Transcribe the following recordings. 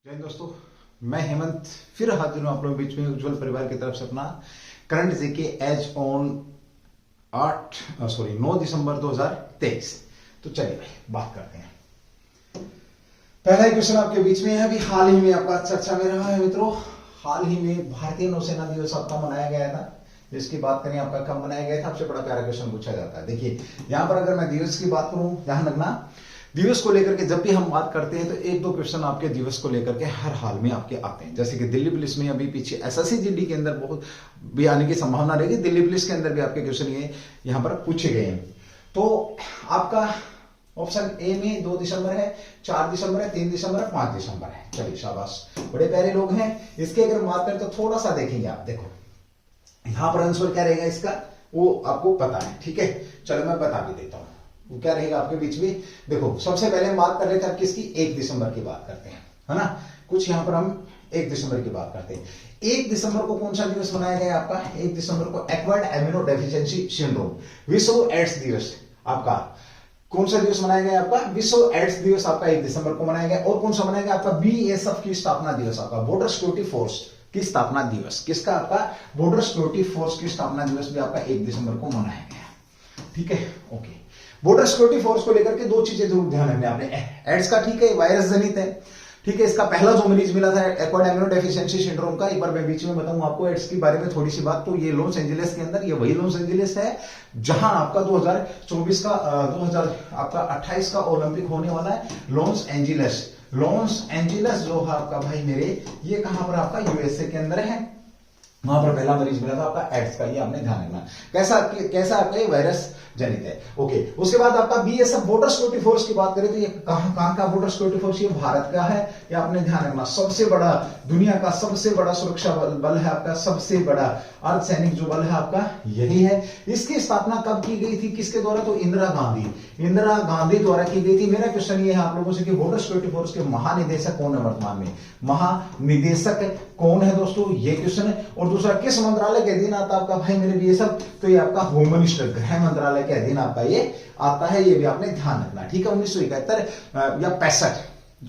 जय हिंद दोस्तों, मैं हेमंत फिर हाजिर हूं आप लोगों के बीच में उज्जवल परिवार की तरफ से अपना करंट जीके एज ऑन 9 दिसंबर 2023। तो चलिए भाई बात करते हैं। पहला क्वेश्चन आपके बीच में है, अभी हाल ही में आपका चर्चा में रहा है मित्रों। हाल ही में भारतीय नौसेना दिवस आपका मनाया गया था, जिसकी बात करें आपका कब मनाया गया था। आपसे बड़ा प्यारा क्वेश्चन पूछा जाता है। देखिए यहां पर अगर मैं दिवस की बात करूं, ध्यान रखना दिवस को लेकर के जब भी हम बात करते हैं तो एक दो क्वेश्चन आपके दिवस को लेकर के हर हाल में आपके आते हैं। जैसे कि दिल्ली पुलिस में अभी पीछे एसएससी जीडी के अंदर बहुत भी आने की संभावना रहेगी, दिल्ली पुलिस के अंदर भी आपके क्वेश्चन ये यहां पर पूछे गए हैं। तो आपका ऑप्शन ए में 2 दिसंबर है, 4 दिसंबर है, 3 दिसंबर है, 5 दिसंबर है। चलिए शाबाश, बड़े प्यारे लोग हैं। इसके अगर बात करें तो थोड़ा सा देखेंगे आप, देखो यहां पर आंसर क्या रहेगा इसका वो आपको पता है, ठीक है। चलो मैं बता भी देता हूं वो क्या रहेगा आपके बीच में। देखो सबसे पहले हम बात कर रहे थे अब किसकी, 1 दिसंबर की बात करते हैं, है ना। कुछ यहां पर हम 1 दिसंबर की बात करते हैं। 1 दिसंबर को कौन सा दिवस मनाया गया आपका, 1 दिसंबर को एक्वायर्ड एमिनो डेफिशिएंसी सिंड्रोम विश्व एड्स दिवस आपका कौन सा दिवस मनाया गया आपका, विश्व एड्स दिवस आपका 1 दिसंबर को मनाया गया। और कौन सा मनाया गया आपका, बीएसएफ की स्थापना दिवस आपका, बॉर्डर सिक्योरिटी फोर्स की स्थापना दिवस। किसका आपका, बॉर्डर सिक्योरिटी फोर्स की स्थापना दिवस भी आपका 1 दिसंबर को मनाया गया, ठीक है। ओके, बॉर्डर सिक्योरिटी फोर्स को लेकर के 2 चीजें जरूर ध्यान रखना आपने। एड्स का ठीक है वायरस जनित है, ठीक है। इसका पहला जो मरीज मिला था एक्वायर्ड एमिनो डेफिशिएंसी सिंड्रोम का, एक बार मैं बीच में बताऊं आपको एड्स के बारे में थोड़ी सी बात। तो ये लॉस एंजलिस के अंदर, ये वही लॉस एंजलिस है जहां आपका 2024 का 2028 का ओलंपिक होने वाला है। लॉस एंजलिस जो है आपका भाई मेरे, ये कहां पर आपका यूएसए के अंदर है। वहां पर पहला मरीज मिला था आपका एड्स का, ये आपने ध्यान रखना। कैसा आपका ये वायरस जनित है। ओके, उसके बाद आपका बीएसएफ बॉर्डर सिक्योरिटी फोर्स की बात करें तो ये कहां का बॉर्डर सिक्योरिटी फोर्स, ये भारत का है। ये आपने ध्यान रखना, सबसे बड़ा दुनिया का सबसे बड़ा सुरक्षा बल है आपका, सबसे बड़ा अर्धसैनिक जो बल है आपका यही है। इसकी स्थापना कब की गई थी, किसके द्वारा, तो इंदिरा गांधी द्वारा की गई थी। मेरा क्वेश्चन ये है आप लोगों से कि बॉर्डर सिक्योरिटी फोर्स के महानिदेशक कौन है वर्तमान में, महानिदेशक कौन है दोस्तों, ये क्वेश्चन है। और दूसरा किस मंत्रालय के अधीन आता है आपका भाई मेरे बीएसएफ, तो ये आपका होम मिनिस्टर, गृह मंत्रालय के अधीन आपका ये आता है। ये भी आपने ध्यान रखना, ठीक है। 1971 या 65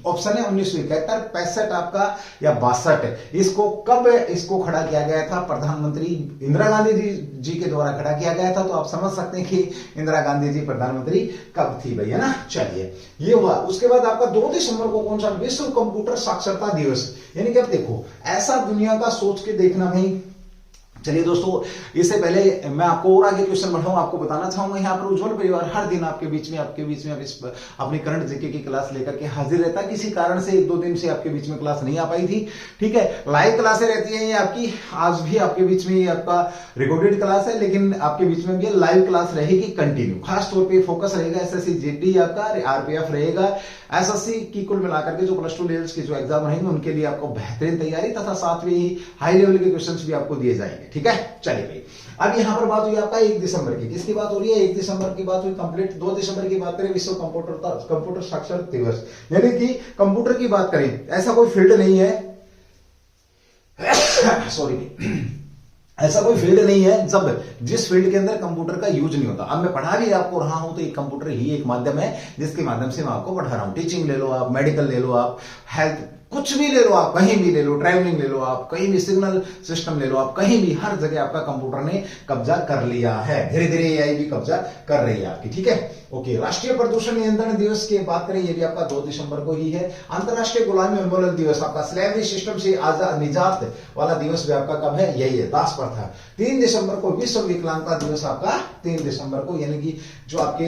ऑप्शन है, 1971, 65 आपका या 62। इसको कब इसको खड़ा किया गया था, प्रधानमंत्री इंदिरा गांधी जी के द्वारा खड़ा किया गया था। तो आप समझ सकते हैं कि इंदिरा गांधी जी प्रधानमंत्री कब थी भैया ना। चलिए ये हुआ। उसके बाद आपका 2 दिसंबर को कौन सा, विश्व कंप्यूटर साक्षरता दिवस। यानी कि अब देखो ऐसा दुनिया का सोच के देखना भाई। चलिए दोस्तों, इससे पहले मैं आपको और आगे क्वेश्चन बढ़ाऊं, आपको बताना चाहूंगा यहाँ पर उज्जवल परिवार हर दिन आपके बीच में अपनी करंट जीके की क्लास लेकर के हाजिर रहता है। किसी कारण से 1-2 दिन से आपके बीच में क्लास नहीं आ पाई थी, ठीक है। लाइव क्लासें रहती है ये आपकी, आज भी आपके बीच में ये आपका रिकॉर्डेड क्लास है, लेकिन आपके बीच में भी लाइव क्लास रहेगी कंटिन्यू। खास तौर पर फोकस रहेगा एसएससी जीडी आपका, आरपीएफ रहेगा। एसएससी की कुल मिलाकर के जो +2 लेवल्स के जो एग्जाम रहेंगे उनके लिए आपको बेहतरीन तैयारी तथा साथ में ही हाई लेवल के क्वेश्चंस भी आपको दिए जाएंगे, ठीक है। चलिए भाई, अब यहां पर बात हुई आपका 1 दिसंबर की, किसकी बात हो रही है, 1 दिसंबर की बात हुई कंप्लीट। 2 दिसंबर की बात करें, विश्व कंप्यूटर साक्षरता दिवस। यानी कि कंप्यूटर की बात करें, ऐसा कोई फील्ड नहीं है सॉरी ऐसा कोई फील्ड नहीं है जब जिस फील्ड के अंदर कंप्यूटर का यूज नहीं होता। अब मैं पढ़ा भी आपको रहा हूं तो एक कंप्यूटर ही एक माध्यम है जिसके माध्यम से मैं आपको पढ़ा रहा हूं। टीचिंग ले लो आप, मेडिकल ले लो आप, हेल्थ, कुछ भी ले लो आप, कहीं भी ले लो, ट्रैवलिंग ले लो आप, कहीं भी सिग्नल सिस्टम ले लो आप, कहीं भी हर जगह आपका कंप्यूटर ने कब्जा कर लिया है। धीरे धीरे एआई भी कब्जा कर रही है आपकी, ठीक है। ओके, राष्ट्रीय प्रदूषण नियंत्रण दिवस की बात करें, ये भी आपका 2 दिसंबर को ही है। अंतरराष्ट्रीय गुलामी उन्मूलन दिवस आपका, स्लेवरी सिस्टम से आजाद निजात वाला दिवस भी आपका कब है, यही है, दास प्रथा। 3 दिसंबर को विश्व विकलांगता दिवस आपका, 3 दिसंबर को, यानी कि जो आपके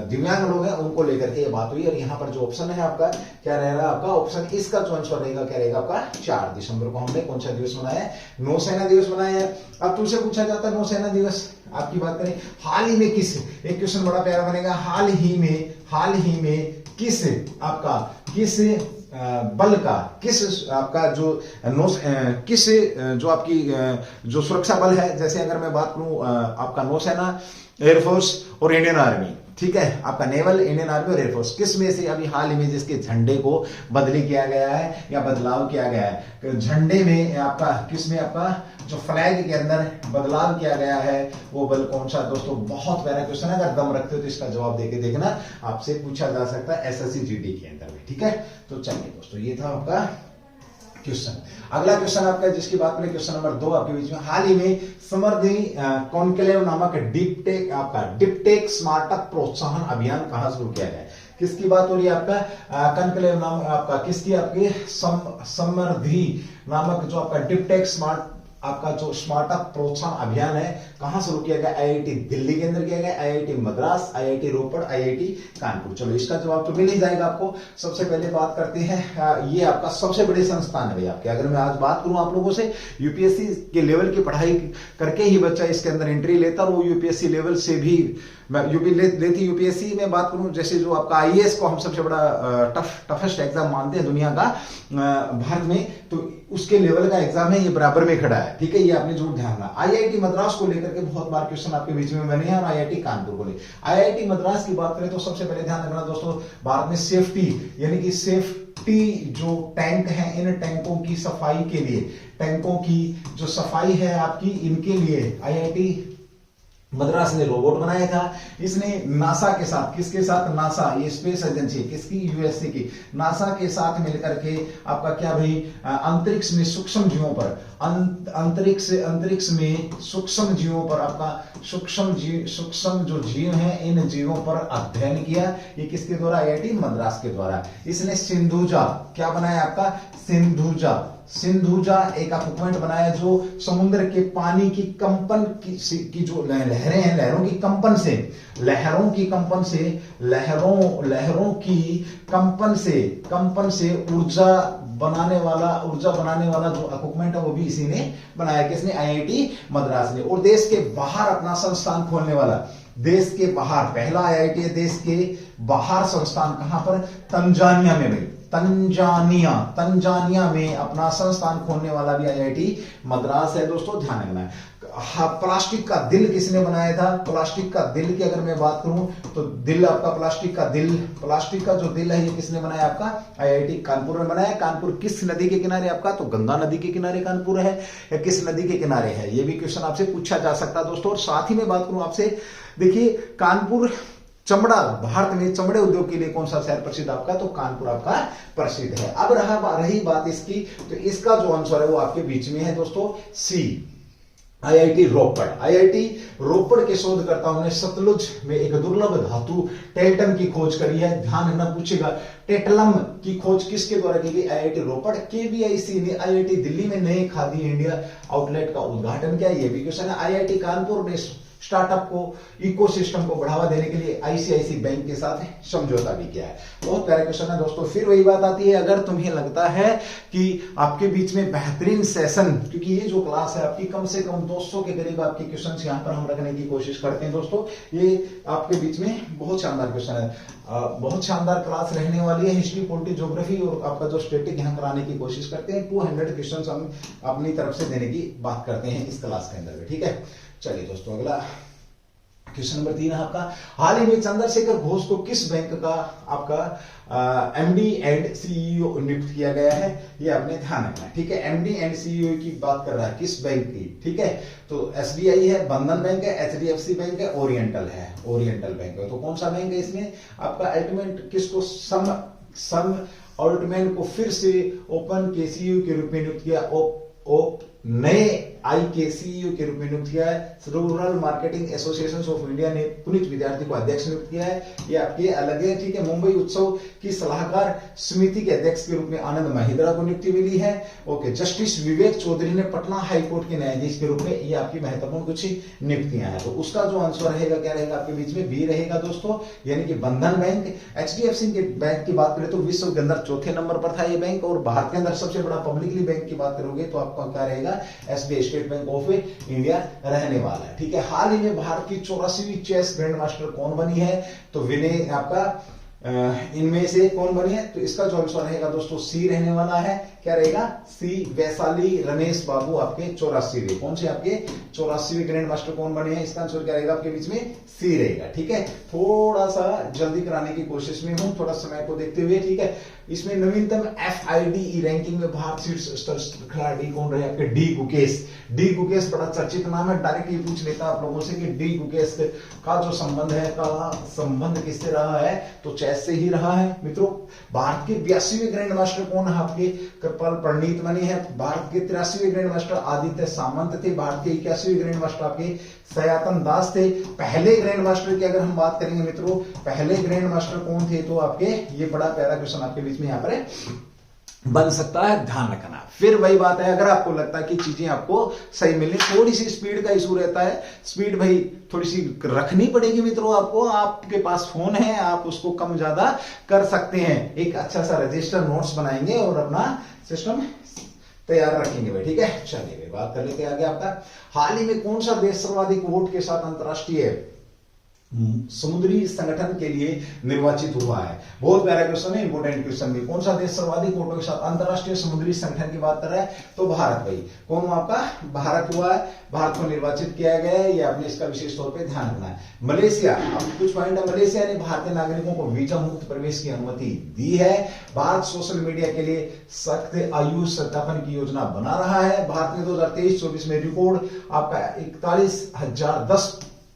दिव्यांग लोग हैं उनको लेकर के ये बात हुई। और यहाँ पर जो ऑप्शन है आपका क्या रहेगा, आपका ऑप्शन इसका जो आंसर रहेगा क्या रहेगा आपका, 4 दिसंबर को हमने कौन सा दिवस मनाया है, नौसेना दिवस मनाया है। अब तुमसे पूछा जाता है नौसेना दिवस आपकी बात करें, हाल ही में किस, एक क्वेश्चन बड़ा प्यारा बनेगा, हाल ही में किस आपका, किस बल का, किस आपका जो किस जो आपकी जो सुरक्षा बल है, जैसे अगर मैं बात करूं आपका नौसेना, एयरफोर्स और इंडियन आर्मी, ठीक है, आपका नेवल, इंडियन आर्मी और एयरफोर्स, किस में से अभी हाल ही में जिसके झंडे को बदली किया गया है या बदलाव किया गया है, झंडे में आपका किस में आपका जो फ्लैग के अंदर बदलाव किया गया है वो बल कौन सा दोस्तों? बहुत प्यारा क्वेश्चन है, अगर दम रखते हो तो इसका जवाब देके देखना, आपसे पूछा जा सकता है एसएससी जीडी के अंदर भी। ठीक है, तो चलिए दोस्तों ये था आपका क्वेश्चन। अगला क्वेश्चन आपका जिसकी बात करें, क्वेश्चन नंबर 2 आपके बीच में, हाल ही में समृद्धि कॉन्क्लेव नामक डिप्टेक स्मार्टअप प्रोत्साहन अभियान कहां शुरू किया गया? किसकी बात हो रही है? आपका कॉन्क्लेव नाम आपका किसकी? आपकी समृद्धि नामक जो आपका डिप्टेक आपका जो स्मार्टअप प्रोत्साहन अभियान है कहां शुरू किया गया? आईआईटी दिल्ली के अंदर किया गया, आईआईटी मद्रास, आईआईटी रोपड़, आईआईटी कानपुर। चलो इसका जवाब तो मिल ही जाएगा आपको। सबसे पहले बात करते हैं, ये आपका सबसे बड़े संस्थान है भाई आपके। अगर मैं आज बात करूं आप लोगों से, यूपीएससी के लेवल की पढ़ाई करके ही बच्चा इसके अंदर एंट्री लेता, और वो यूपीएससी लेवल से भी लेती यूपीएससी में बात करूं, जैसे जो आपका आईएएस को हम सबसे बड़ा टफेस्ट एग्जाम मानते हैं दुनिया का भारत में, तो उसके लेवल का एग्जाम है, ये बराबर में खड़ा है। ठीक है, ये आपने जरूर ध्यान रखना। आईआईटी मद्रास को लेकर के बहुत बार क्वेश्चन आपके बीच में बने हैं, और आईआईटी कानपुर को लेकर। आईआईटी मद्रास की बात करें तो सबसे पहले ध्यान रखना दोस्तों, भारत में सेफ्टी यानी कि सेफ्टी जो टैंक है, इन टैंकों की सफाई के लिए, टैंकों की जो सफाई है आपकी, इनके लिए आईआईटी मद्रास ने रोबोट बनाया था। इसने नासा के साथ, किसके साथ? नासा, ये स्पेस एजेंसी किसकी? यूएसए की। नासा के साथ मिलकर के आपका क्या भाई, अंतरिक्ष में सूक्ष्म जीवों पर, अंतरिक्ष में सूक्ष्म जीवों पर आपका सूक्ष्म जो जीव हैं, इन जीवों पर अध्ययन किया। ये किसके द्वारा? आईआईटी मद्रास के द्वारा। इसने सिंधुजा क्या बनाया आपका? सिंधुजा एक इक्विपमेंट बनाया जो समुद्र के पानी की कंपन की जो लहरें हैं, लहरों की कंपन से ऊर्जा बनाने वाला जो इक्विपमेंट है वो भी इसी ने बनाया। किसने? आईआईटी मद्रास ने। और देश के बाहर अपना संस्थान खोलने वाला, देश के बाहर पहला आईआईटी है देश के बाहर संस्थान, कहां पर? तंजानिया में भाई, तंजानिया में अपना संस्थान खोलने वाला भी आईआईटी मद्रास है दोस्तों, ध्यान रखना है। प्लास्टिक का दिल किसने बनाया था? प्लास्टिक का दिल की अगर मैं बात करूं तो दिल आपका प्लास्टिक का जो दिल है ये किसने बनाया? आपका आईआईटी कानपुर ने बनाया। कानपुर किस नदी के किनारे आपका? तो गंगा नदी के किनारे कानपुर है, या किस नदी के किनारे है? ये भी क्वेश्चन आपसे पूछा जा सकता है दोस्तों। और साथ ही में बात करूं आपसे, देखिए कानपुर चमड़ा, भारत में चमड़े उद्योग के लिए कौन सा शहर प्रसिद्ध आपका? तो कानपुर आपका प्रसिद्ध है। अब रही बात इसकी, तो इसका जो आंसर है वो आपके बीच में है दोस्तों, सी, आईआईटी रोपड़ के शोधकर्ताओं ने सतलुज में एक दुर्लभ धातु टेल्टम की खोज करी है। ध्यान रखना, पूछेगा टेटलम की खोज किसके द्वारा की गई? आईआईटी रोपड़। केवीआईसी ने आईआईटी दिल्ली में नए खादी इंडिया आउटलेट का उद्घाटन किया, ये भी क्वेश्चन है। आईआईटी कानपुर ने स्टार्टअप को, इकोसिस्टम को बढ़ावा देने के लिए आईसीआईसी बैंक के साथ समझौता भी किया है। बहुत प्यारा क्वेश्चन है दोस्तों। फिर वही बात आती है, अगर तुम्हें लगता है कि आपके बीच में बेहतरीन सेशन, क्योंकि ये जो क्लास है आपकी कम से कम 200 के करीब आपके क्वेश्चन यहाँ पर हम रखने की कोशिश करते हैं दोस्तों। ये आपके बीच में बहुत शानदार क्वेश्चन है, बहुत शानदार क्लास रहने वाली है। हिस्ट्री, पॉलिटी, ज्योग्राफी और आपका जो स्टैटिक यहाँ कराने की कोशिश करते हैं। 200 क्वेश्चन हम अपनी तरफ से देने की बात करते हैं इस क्लास के अंदर, ठीक है। चलिए दोस्तों, अगला क्वेश्चन नंबर 3 है आपका, हाल ही में चंद्रशेखर घोष को किस बैंक का आपका एमडी एंड सीईओ नियुक्त किया गया है? ये आपने ध्यान रखना है, ठीक है। एमडी एंड सीईओ की बात कर रहा है, किस बैंक की? ठीक है, तो एसबीआई है, बंधन बैंक है, एचडीएफसी बैंक है, ओरिएंटल बैंक है। तो कौन सा बैंक है इसमें? आपका अल्टीमेट किसको? सम अल्टमैन को फिर से ओपन के सीईओ के रूप में नियुक्त किया, नए आई के सीईओ के रूप में नियुक्त किया है। Rural marketing association of India ने पुनीत विद्यार्थी को अध्यक्ष नियुक्त किया है, ये आपके अलग है, ठीक है। मुंबई उत्सव की सलाहकार समिति के अध्यक्ष के रूप में आनंद महिंद्रा को नियुक्ति मिली है, ओके। जस्टिस विवेक चौधरी ने पटना हाई कोर्ट के न्यायाधीश के रूप में, ये आपकी महत्वपूर्ण कुछ नियुक्तियां हैं। तो उसका जो आंसर रहेगा क्या रहेगा आपके बीच में? बी रहेगा दोस्तों, यानी कि बंधन बैंक। एचडीएफसी के बैंक की बात करें तो विश्व के अंदर चौथे नंबर पर था ये बैंक, और भारत के अंदर सबसे बड़ा पब्लिकली बैंक की बात करोगे तो आपका क्या रहेगा? SBI, state bank of India रहने वाला है, ठीक है। हाल ही में भारत की 84वीं चेस ग्रैंड मास्टर कौन बनी है? तो विनय आपका इनमें से कौन बनी है, तो इसका जो आंसर रहेगा दोस्तों सी रहने वाला है। क्या रहेगा, सी। वैशाली रमेश बाबू आपके 84वें, कौन से आपके 84वें ग्रैंड मास्टर कौन बने हैं, इसका आंसर क्या रहेगा आपके बीच में, सी रहेगा। ठीक है, थोड़ा सा जल्दी कराने की कोशिश में हूं, थोड़ा समय को देखते हुए। ठीक है, इसमें नवीनतम FIDE रैंकिंग में भारत शीर्ष खिलाड़ी कौन रहे आपके, डी गुकेश। डी गुकेश बड़ा चर्चित नाम है, डायरेक्ट ये पूछ लेता आप लोगों से कि डी गुकेश का जो संबंध है, का संबंध किससे रहा है, तो चेस से ही रहा है मित्रों। भारत के 82वें ग्रैंड मास्टर कौन है आपके, कृपाल पंडित बने हैं। भारत के 83वें ग्रैंड मास्टर आदित्य सामंत थे। भारत के 81वें ग्रैंड मास्टर आपके सयातन दास थे। पहले ग्रैंड मास्टर की अगर हम बात करेंगे मित्रों, पहले ग्रैंड मास्टर कौन थे, तो आपके ये बड़ा प्यारा क्वेश्चन आपके बीच में यहाँ पर बन सकता है, ध्यान रखना। फिर वही बात है, अगर आपको लगता है कि चीजें आपको सही मिलनी, थोड़ी सी स्पीड का इशू रहता है, स्पीड भाई थोड़ी सी रखनी पड़ेगी मित्रों आपको। आपके पास फोन है, आप उसको कम ज्यादा कर सकते हैं। एक अच्छा सा रजिस्टर नोट्स बनाएंगे और अपना सिस्टम तैयार रखेंगे भाई। ठीक है, चलिए भाई बात कर लेते हैं आगे। आपका हाल ही में कौन सा देश सर्वाधिक वोट के साथ अंतरराष्ट्रीय समुद्री संगठन के लिए निर्वाचित हुआ है। बहुत प्यारा क्वेश्चन है, इंपोर्टेंट क्वेश्चन भी। कौन सा देश सर्वाधिक वोटों के साथ अंतरराष्ट्रीय समुद्री संगठन की बात कर रहा है, तो भारत भाई। कौन हुआ आपका, भारत हुआ है। भारत को निर्वाचित किया गया है, ये आपने इसका विशेष तौर पे ध्यान रखना है। मलेशिया, अब कुछ पॉइंट है, मलेशिया ने भारतीय नागरिकों को वीजा मुक्त प्रवेश की अनुमति दी है। भारत सोशल मीडिया के लिए सख्त आयु सत्यापन की योजना बना रहा है। भारत ने 2023-24 में रिकॉर्ड आपका 41,010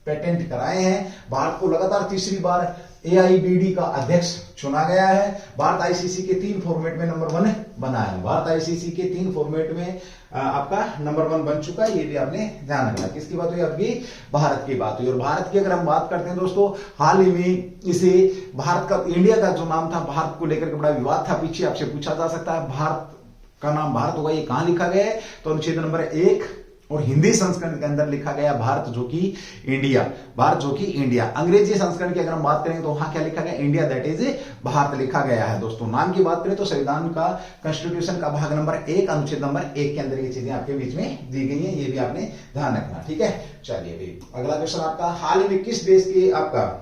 पेटेंट कराए हैं। भारत को लगातार तीसरी बार AIBD का अध्यक्ष चुना गया है। भारत ICC के 3 फॉर्मेट में नंबर 1 बना है। भारत ICC के 3 फॉर्मेट में आपका नंबर 1 बन चुका है, ये भी आपने ध्यान रखना। किसकी बात हुई आपकी, भारत की बात हुई। और भारत की अगर हम बात करते हैं दोस्तों, हाल ही में इसे भारत का, इंडिया का जो नाम था, भारत को लेकर के बड़ा विवाद था, पीछे आपसे पूछा जा सकता है भारत का नाम भारत होगा, ये कहां लिखा गया है, तो अनुच्छेद नंबर 1 और हिंदी संस्करण के अंदर लिखा गया भारत जो कि इंडिया, भारत जो कि इंडिया। अंग्रेजी संस्करण की अगर हम बात करेंगे तो वहां क्या लिखा गया, इंडिया दैट इज भारत लिखा गया है दोस्तों। नाम की बात करें तो संविधान का, कॉन्स्टिट्यूशन का भाग नंबर 1 अनुच्छेद नंबर 1 के अंदर ये चीजें आपके बीच में दी गई है, ये भी आपने ध्यान रखना। ठीक है, चलिए भाई अगला क्वेश्चन आपका, हाल ही में किस देश के आपका,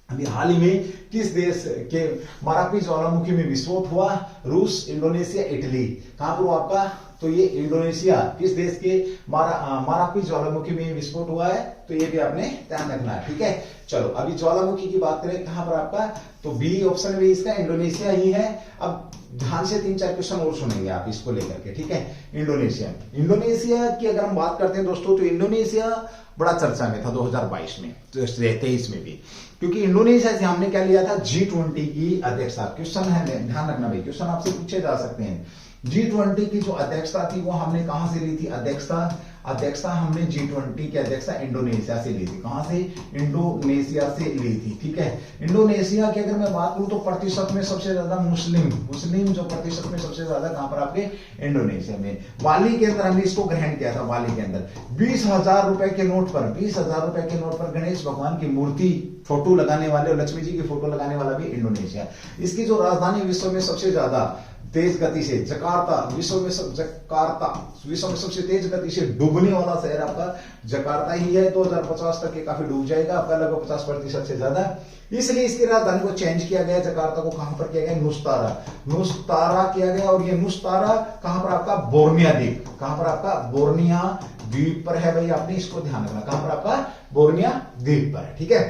अभी हाल ही में किस देश के मारापी ज्वालामुखी में विस्फोट हुआ, रूस, इंडोनेशिया, इटली, कहां पर हुआ आपका, तो ये इंडोनेशिया, किस देश के मारापी ज्वालामुखी में विस्फोट हुआ है, तो ये भी आपने ध्यान रखना है। ठीक है, चलो अभी ज्वालामुखी की बात करें कहां पर आपका, तो बी ऑप्शन में इसका इंडोनेशिया ही है। अब ध्यान से 3-4 क्वेश्चन और सुनेंगे आप इसको लेकर के। ठीक है, इंडोनेशिया, इंडोनेशिया की अगर हम बात करते हैं दोस्तों, तो इंडोनेशिया बड़ा चर्चा में था 2022 में, 2023 में भी, क्योंकि इंडोनेशिया से हमने क्या लिया था, G20 की अध्यक्षता। क्वेश्चन है, ध्यान रखना भाई, क्वेश्चन आपसे पूछे जा सकते हैं। G20 की जो अध्यक्षता थी वो हमने कहां से ली थी, अध्यक्षता हमने G20 की अध्यक्षता इंडोनेशिया से ली थी। कहां से, इंडोनेशिया से ली थी। ठीक है, इंडोनेशिया की अगर मैं बात करूं तो प्रतिशत में सबसे ज्यादा मुस्लिम जो प्रतिशत में सबसे ज्यादा कहां पर आपके, इंडोनेशिया में। बाली के अंदर हमने इसको ग्रहण किया था, बाली के अंदर 20,000 रुपए के नोट पर, 20,000 रुपए के नोट पर गणेश भगवान की मूर्ति फोटो लगाने वाले और लक्ष्मी जी की फोटो लगाने वाला भी इंडोनेशिया। इसकी जो राजधानी विश्व में सबसे ज्यादा तेज गति से, जकार्ता, विश्व में सबसे तेज गति से डूबने वाला शहर आपका जकार्ता ही है। 2050 तक ये काफी डूब जाएगा आपका, लगभग 50% से ज्यादा। इसलिए इसकी राजधानी को चेंज किया गया, जकार्ता को कहां पर किया गया, नुस्तारा किया गया। और ये नुस्तारा कहां पर आपका, बोर्निया द्वीप, कहां पर आपका, बोर्निया द्वीप पर है भाई, आपने इसको ध्यान रखना, कहां पर आपका, बोर्निया द्वीप पर है। ठीक है,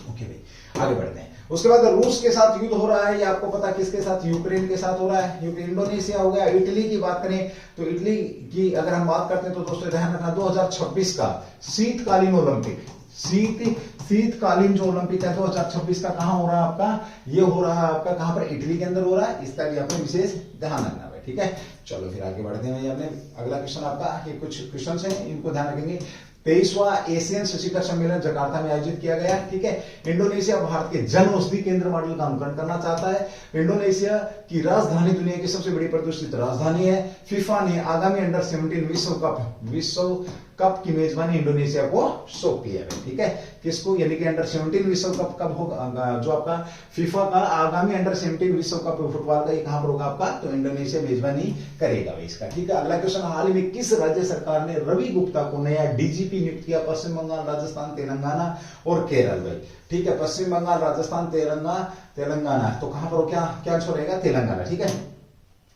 ओके भाई आगे बढ़ते हैं। उसके बाद रूस के साथ युद्ध हो रहा है, ये आपको पता, किसके साथ, यूक्रेन के साथ हो रहा है। इंडोनेशिया हो गया। इटली की बात करें तो इटली की अगर हम बात करते हैं तो दोस्तों ध्यान रखना, 2026 का शीतकालीन ओलंपिक, शीतकालीन जो ओलंपिक है 2026 का कहां हो रहा है आपका, ये हो रहा है आपका कहां पर, इटली के अंदर हो रहा है। इसका भी आपने विशेष ध्यान रखना है। ठीक है, चलो फिर आगे बढ़ते हैं। आपने अगला क्वेश्चन आपका, ये कुछ क्वेश्चन है, इनको ध्यान रखेंगे। 23वां एशियन शिखर सम्मेलन जकार्ता में आयोजित किया गया। ठीक है, इंडोनेशिया भारत के जन औषधि केंद्र मॉडल का अनुकरण करना चाहता है। इंडोनेशिया की राजधानी दुनिया की सबसे बड़ी प्रदूषित राजधानी है। फीफा ने आगामी अंडर 17 विश्व कप की मेजबानी इंडोनेशिया को सौंपी है। ठीक है, किसको, यानी कि अंडर 17 विश्व कप कब होगा, जो आपका फीफा का आगामी अंडर 17 विश्व कप फुटबॉल का ये कहां पर होगा आपका, तो इंडोनेशिया मेजबानी करेगा भाई इसका। ठीक है, अगला क्वेश्चन, हाल ही में किस राज्य सरकार ने रवि गुप्ता को नया डीजीपी नियुक्त किया? पश्चिम बंगाल, राजस्थान, तेलंगाना और केरल भाई। ठीक है, पश्चिम बंगाल, राजस्थान, तेलंगाना, तो कहां पर क्या क्या आंसर रहेगा? तेलंगाना। ठीक है,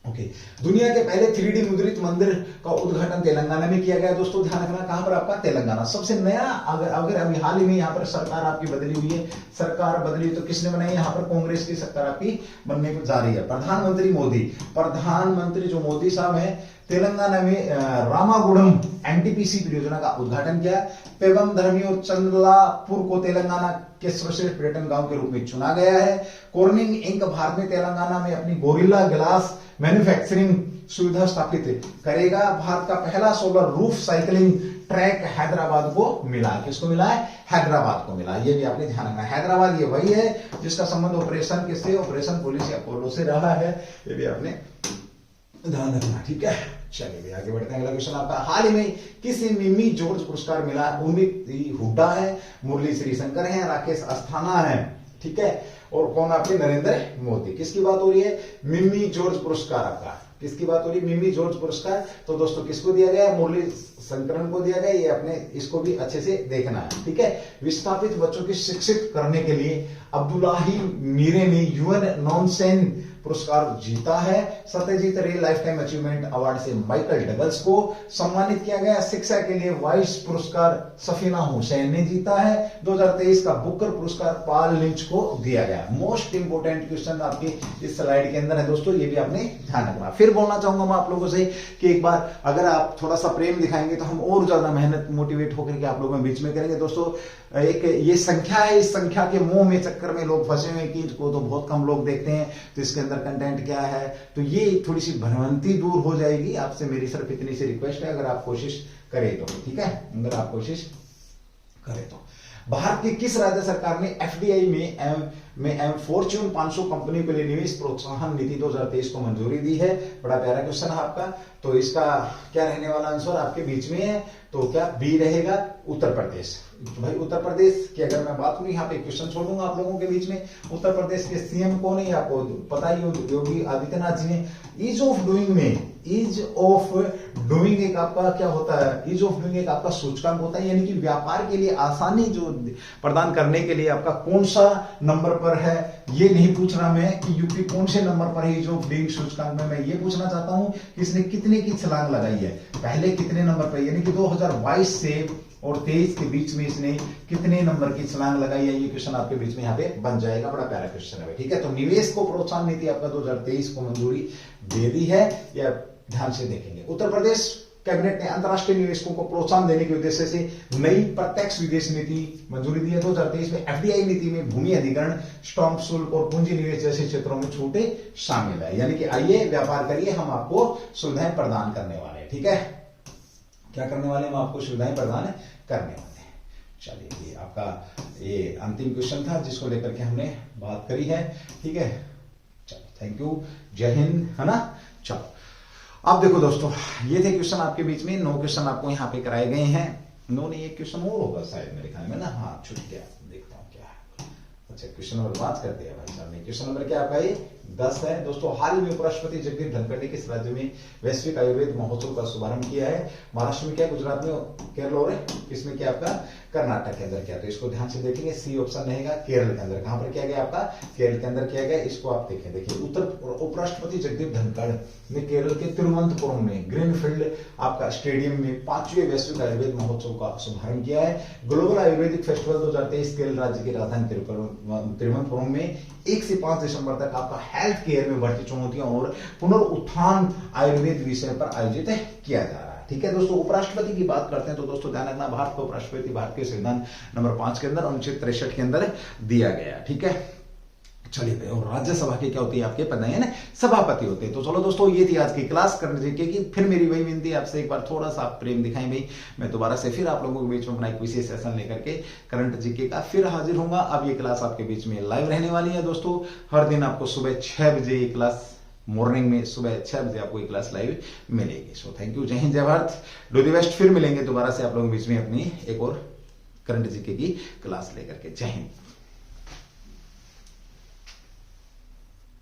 ओके। दुनिया के पहले 3D मुद्रित मंदिर का उद्घाटन तेलंगाना में किया गया। दोस्तों ध्यान रखना, कहां पर आपका? तेलंगाना। सबसे नया, अगर अभी हाल ही में यहाँ पर सरकार आपकी बदली हुई है, सरकार बदली तो किसने बनाई? यहाँ पर कांग्रेस की सरकार आपकी बनने को जा रही है। प्रधानमंत्री जो मोदी साहब है, तेलंगाना में रामागुडम एनटीपीसी परियोजना का उद्घाटन किया। पेवम धर्मी और चंद्रलापुर को तेलंगाना के सर्वश्रेष्ठ पर्यटन गांव के रूप में चुना गया है। कॉर्निंग इंक भारत में तेलंगाना में अपनी गोरिल्ला ग्लास मैन्युफैक्चरिंग सुविधा स्थापित करेगा। भारत का पहला solar roof cycling track Hyderabad को मिला। किसको मिला है? हैदराबाद को मिला। ये भी आपने ध्यान रखना। हैदराबाद ये वही है जिसका संबंध ऑपरेशन किससे? ऑपरेशन पुलिस या अपोलो से रहा है। ये भी आपने ध्यान रखना। ठीक है, चलिए भी आगे बढ़ते हैं। अगला क्वेश्चन आपका, हाल ही में किसे मिमी जॉर्ज पुरस्कार मिला? उर्मित हुड्डा है, मुरली श्रीशंकर है, राकेश अस्थाना है। ठीक है, और कौन आपके? नरेंद्र मोदी। किसकी बात हो रही है? मिमी जॉर्ज पुरस्कार आपका, किसकी बात हो रही है? मिमी जॉर्ज पुरस्कार। तो दोस्तों किसको दिया गया? मुरली शंकरन को दिया गया। ये अपने इसको भी अच्छे से देखना है। ठीक है, विस्थापित बच्चों की शिक्षित करने के लिए अब्दुल्लाही मीरे ने यूएन नॉनसेन पुरस्कार जीता है। सत्यजीत रे लाइफ टाइम अचीवमेंट अवार्ड से माइकल डगल्स को सम्मानित किया गया। शिक्षा के लिए वाइस पुरस्कार सफीना हुसैन ने जीता है। 2023 का बुकर पुरस्कार पाल लिंच को दिया गया। मोस्ट इंपोर्टेंट क्वेश्चन आपके इस स्लाइड के अंदर है दोस्तों, ये भी आपने ध्यान रखना। फिर बोलना चाहूंगा मैं आप लोगों से कि एक बार अगर आप थोड़ा सा प्रेम दिखाएंगे तो हम और ज्यादा मेहनत मोटिवेट होकर के आप लोगों के बीच में करेंगे। दोस्तों एक ये संख्या है, इस संख्या के मोह में चक्कर में लोग फंसे हुए कि इसको तो बहुत कम लोग देखते हैं, तो इसके अंदर कंटेंट क्या है, तो ये थोड़ी सी भ्रमंती दूर हो जाएगी। आपसे मेरी सिर्फ इतनी सी रिक्वेस्ट है, अगर आप कोशिश करें तो। ठीक है, अगर आप कोशिश करें तो। भारत की किस राज्य सरकार ने एफडीआई में फॉर्च्यून 500 कंपनियों के लिए निवेश प्रोत्साहन नीति 2023 को मंजूरी दी है? बड़ा प्यारा क्वेश्चन है आपका। तो इसका क्या रहने वाला आंसर आपके बीच में है? तो क्या बी रहेगा? उत्तर प्रदेश। तो भाई उत्तर प्रदेश की अगर मैं बात करूं, यहाँ पे क्वेश्चन छोड़ूंगा आप लोगों के बीच में। उत्तर प्रदेश के सीएम कौन है आपको पता ही, योगी आदित्यनाथ जी ने। ईज ऑफ डूइंग में, ईज ऑफ डूइंग एक आपका क्या होता है? ईज ऑफ डूइंग एक आपका सूचकांक होता है, यानी कि व्यापार के लिए आसानी जो प्रदान करने के लिए आपका कौन सा नंबर पर है। ये नहीं पूछ रहा मैं कि यूपी कौन से नंबर पर है ईज ऑफ डूइंग सूचकांक में। मैं ये पूछना चाहता हूं कि इसने कितने की छलांग लगाई है, पहले कितने नंबर पर, यानी कि 2022 से और 23 के बीच में इसने कितने नंबर की छलांग लगाई है। ये क्वेश्चन आपके बीच में यहाँ पे बन जाएगा। बड़ा प्यारा क्वेश्चन है। ठीक है, तो निवेश को प्रोत्साहन नीति आपका 2023 को मंजूरी दे दी है, या ध्यान से देखेंगे। उत्तर प्रदेश कैबिनेट ने अंतरराष्ट्रीय निवेशकों को प्रोत्साहन देने के उद्देश्य से नई प्रत्यक्ष विदेश नीति मंजूरी दी है। 2023 में एफडीआई नीति में भूमि अधिग्रहण, स्टॉम्प शुल्क और पूंजी निवेश जैसे क्षेत्रों में छूटे शामिल है, यानी कि आइए व्यापार करिए, हम आपको सुविधाएं प्रदान करने वाले हैं। ठीक है, क्या करने वाले? हम आपको सुविधाएं प्रदान करने वाले हैं। चलिए, ये आपका ये अंतिम क्वेश्चन था जिसको लेकर के हमने बात करी है। ठीक है, चलो थैंक यू, जय हिंद, है ना। चलो अब देखो दोस्तों, ये थे क्वेश्चन आपके बीच में। 9 क्वेश्चन आपको यहाँ पे कराए गए हैं। 9 नहीं, एक क्वेश्चन और होगा शायद मेरे ख्याल में ना। हाँ छूट गया, देखता हूँ क्या है। अच्छा, क्वेश्चन नंबर 5 कर दिया भाई साहब ने। क्वेश्चन नंबर क्या आपका? ये 10 है। दोस्तों हाल ही में उपराष्ट्रपति जगदीप धनखड़ ने किस राज्य में वैश्विक आयुर्वेद महोत्सव का शुभारंभ किया है? महाराष्ट्र में क्या, गुजरात में, केरल और किसमें क्या आपका? कर्नाटक के अंदर क्या? तो इसको ध्यान से देखेंगे, सी ऑप्शन रहेगा केरल के अंदर। कहां पर किया गया आपका? केरल के अंदर किया गया। इसको आप देखें, देखिए उपराष्ट्रपति जगदीप धनखड़ ने केरल के तिरुवनंतपुरम में ग्रीनफील्ड आपका स्टेडियम में 5वें वैश्विक आयुर्वेद महोत्सव का शुभारंभ किया है। ग्लोबल आयुर्वेदिक फेस्टिवल 2023 केरल राज्य की राजधानी तिरुवनंतपुरम में 1 से 5 दिसंबर तक आपका हेल्थ केयर में बढ़ती चुनौतियां और पुनरुत्थान आयुर्वेद विषय पर आयोजित किया जा रहा है। ठीक है दोस्तों, उपराष्ट्रपति की बात करते हैं तो दोस्तों ध्यान रखना, भारत को उपराष्ट्रपति भारत के संविधान नंबर 5 के अंदर अनुच्छेद 63 के अंदर दिया गया। ठीक है, चलिए भाई, और राज्यसभा के क्या होती है आपके पता है ना, सभापति होते हैं। तो चलो दोस्तों, ये थी आज की क्लास करने की। फिर मेरी वही विनती है आपसे, एक बार थोड़ा सा आप प्रेम दिखाएं भाई। मैं दोबारा से फिर आप लोगों के बीच में अपना एक विशेष सेशन लेकर के करंट जीके का फिर हाजिर होऊंगा। अब ये क्लास आपके बीच में लाइव रहने वाली है दोस्तों। हर दिन आपको सुबह 6 बजे ये क्लास मॉर्निंग में सुबह 6 बजे आपको ये क्लास लाइव मिलेगी। सो थैंक यू, जय हिंद, जय भारत, डू द बेस्ट। फिर मिलेंगे दोबारा से आप लोगों के बीच में अपनी एक और करंट जीके की क्लास लेकर के। जय हिंद।